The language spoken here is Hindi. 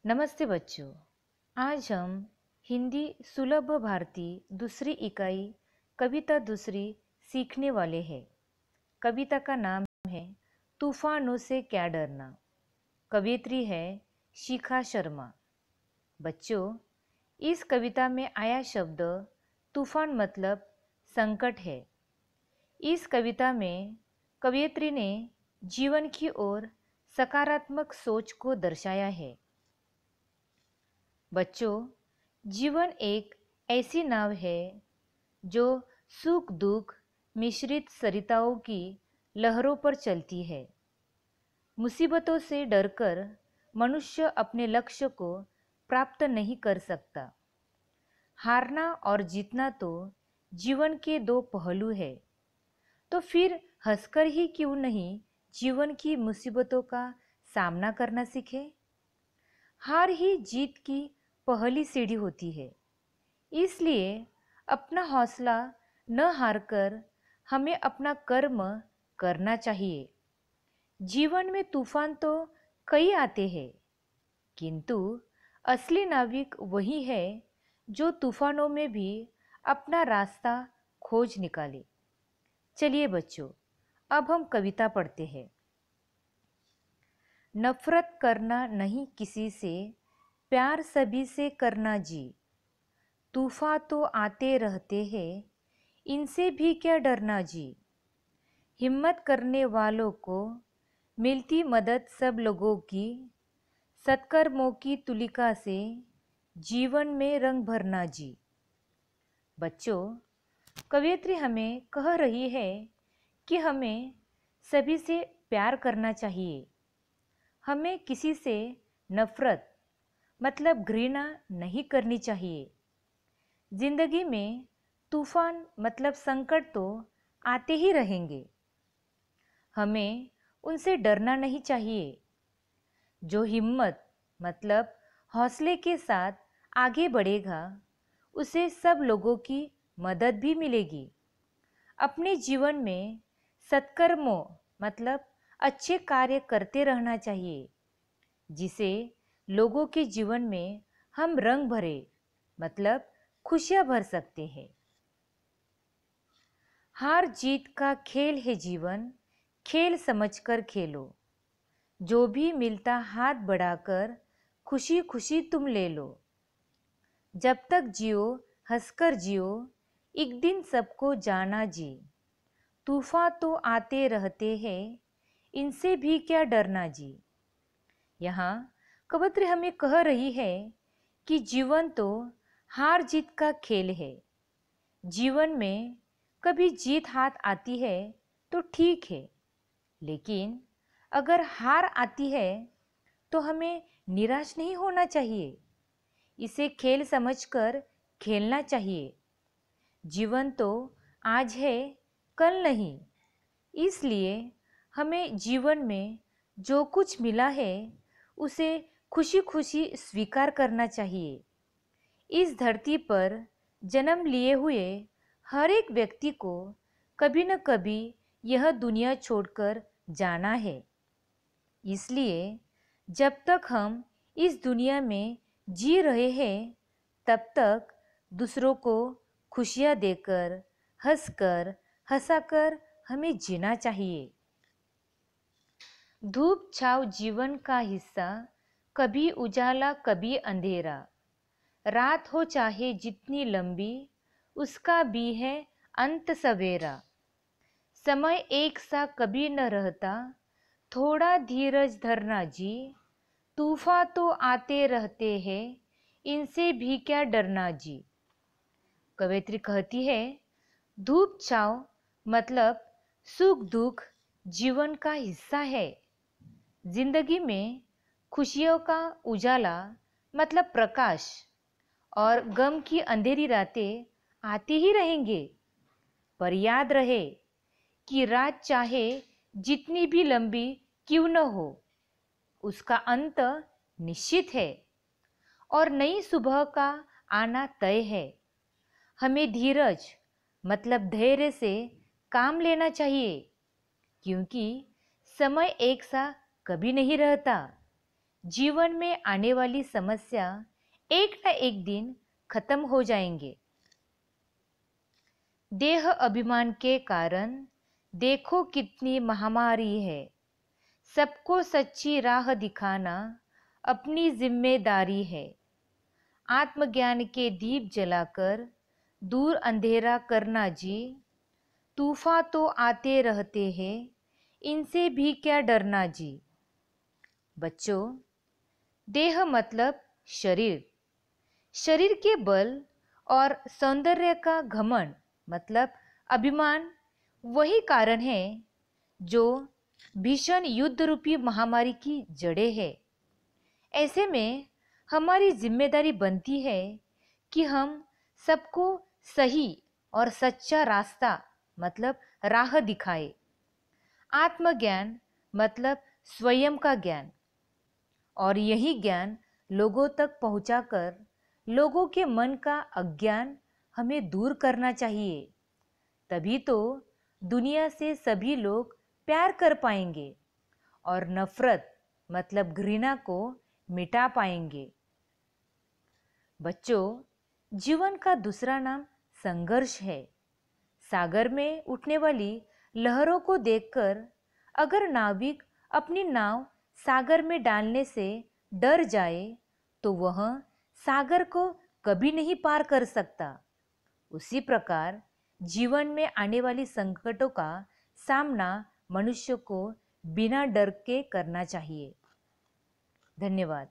नमस्ते बच्चों। आज हम हिंदी सुलभ भारती दूसरी इकाई कविता दूसरी सीखने वाले हैं। कविता का नाम है तूफानों से क्या डरना। कवियत्री है शिखा शर्मा। बच्चों, इस कविता में आया शब्द तूफान मतलब संकट है। इस कविता में कवियत्री ने जीवन की ओर सकारात्मक सोच को दर्शाया है। बच्चों, जीवन एक ऐसी नाव है जो सुख दुख मिश्रित सरिताओं की लहरों पर चलती है। मुसीबतों से डरकर मनुष्य अपने लक्ष्य को प्राप्त नहीं कर सकता। हारना और जीतना तो जीवन के दो पहलू है। तो फिर हंसकर ही क्यों नहीं जीवन की मुसीबतों का सामना करना सीखे। हार ही जीत की पहली सीढ़ी होती है। इसलिए अपना हौसला न हारकर हमें अपना कर्म करना चाहिए। जीवन में तूफान तो कई आते हैं, किंतु असली नाविक वही है जो तूफानों में भी अपना रास्ता खोज निकाले। चलिए बच्चों, अब हम कविता पढ़ते हैं। नफरत करना नहीं किसी से, प्यार सभी से करना जी। तूफान तो आते रहते हैं, इनसे भी क्या डरना जी। हिम्मत करने वालों को मिलती मदद सब लोगों की। सत्कर्मों की तुलिका से जीवन में रंग भरना जी। बच्चों, कवियत्री हमें कह रही है कि हमें सभी से प्यार करना चाहिए। हमें किसी से नफरत मतलब घृणा नहीं करनी चाहिए। जिंदगी में तूफान मतलब संकट तो आते ही रहेंगे। हमें उनसे डरना नहीं चाहिए। जो हिम्मत मतलब हौसले के साथ आगे बढ़ेगा, उसे सब लोगों की मदद भी मिलेगी। अपने जीवन में सत्कर्मों मतलब अच्छे कार्य करते रहना चाहिए, जिसे लोगों के जीवन में हम रंग भरे मतलब खुशियां भर सकते हैं। हार जीत का खेल है जीवन, खेल समझकर खेलो। जो भी मिलता हाथ बढ़ाकर खुशी खुशी तुम ले लो। जब तक जियो हंसकर जियो, एक दिन सबको जाना जी। तूफान तो आते रहते हैं, इनसे भी क्या डरना जी। यहाँ कवियत्री हमें कह रही है कि जीवन तो हार जीत का खेल है। जीवन में कभी जीत हाथ आती है तो ठीक है, लेकिन अगर हार आती है तो हमें निराश नहीं होना चाहिए। इसे खेल समझकर खेलना चाहिए। जीवन तो आज है, कल नहीं। इसलिए हमें जीवन में जो कुछ मिला है उसे खुशी खुशी स्वीकार करना चाहिए। इस धरती पर जन्म लिए हुए हर एक व्यक्ति को कभी न कभी यह दुनिया छोड़कर जाना है। इसलिए जब तक हम इस दुनिया में जी रहे हैं, तब तक दूसरों को खुशियाँ देकर हंसकर हंसाकर हमें जीना चाहिए। धूप छाव जीवन का हिस्सा, कभी उजाला कभी अंधेरा। रात हो चाहे जितनी लंबी, उसका भी है अंत सवेरा। समय एक सा कभी न रहता, थोड़ा धीरज धरना जी। तूफान तो आते रहते हैं, इनसे भी क्या डरना जी। कवियत्री कहती है, धूप छाव मतलब सुख दुख जीवन का हिस्सा है। जिंदगी में खुशियों का उजाला मतलब प्रकाश और गम की अंधेरी रातें आती ही रहेंगे। पर याद रहे कि रात चाहे जितनी भी लंबी क्यों न हो, उसका अंत निश्चित है और नई सुबह का आना तय है। हमें धीरज मतलब धैर्य से काम लेना चाहिए, क्योंकि समय एक सा कभी नहीं रहता। जीवन में आने वाली समस्या एक न एक दिन खत्म हो जाएंगे। देह अभिमान के कारण देखो कितनी महामारी है। सबको सच्ची राह दिखाना अपनी जिम्मेदारी है। आत्मज्ञान के दीप जलाकर दूर अंधेरा करना जी। तूफान तो आते रहते हैं, इनसे भी क्या डरना जी। बच्चों, देह मतलब शरीर, शरीर के बल और सौंदर्य का घमंड मतलब अभिमान वही कारण है जो भीषण युद्ध रूपी महामारी की जड़ें है। ऐसे में हमारी जिम्मेदारी बनती है कि हम सबको सही और सच्चा रास्ता मतलब राह दिखाए। आत्मज्ञान मतलब स्वयं का ज्ञान, और यही ज्ञान लोगों तक पहुंचाकर लोगों के मन का अज्ञान हमें दूर करना चाहिए। तभी तो दुनिया से सभी लोग प्यार कर पाएंगे और नफरत मतलब घृणा को मिटा पाएंगे। बच्चों, जीवन का दूसरा नाम संघर्ष है। सागर में उठने वाली लहरों को देखकर अगर नाविक अपनी नाव सागर में डालने से डर जाए तो वह सागर को कभी नहीं पार कर सकता। उसी प्रकार जीवन में आने वाली संकटों का सामना मनुष्य को बिना डर के करना चाहिए। धन्यवाद।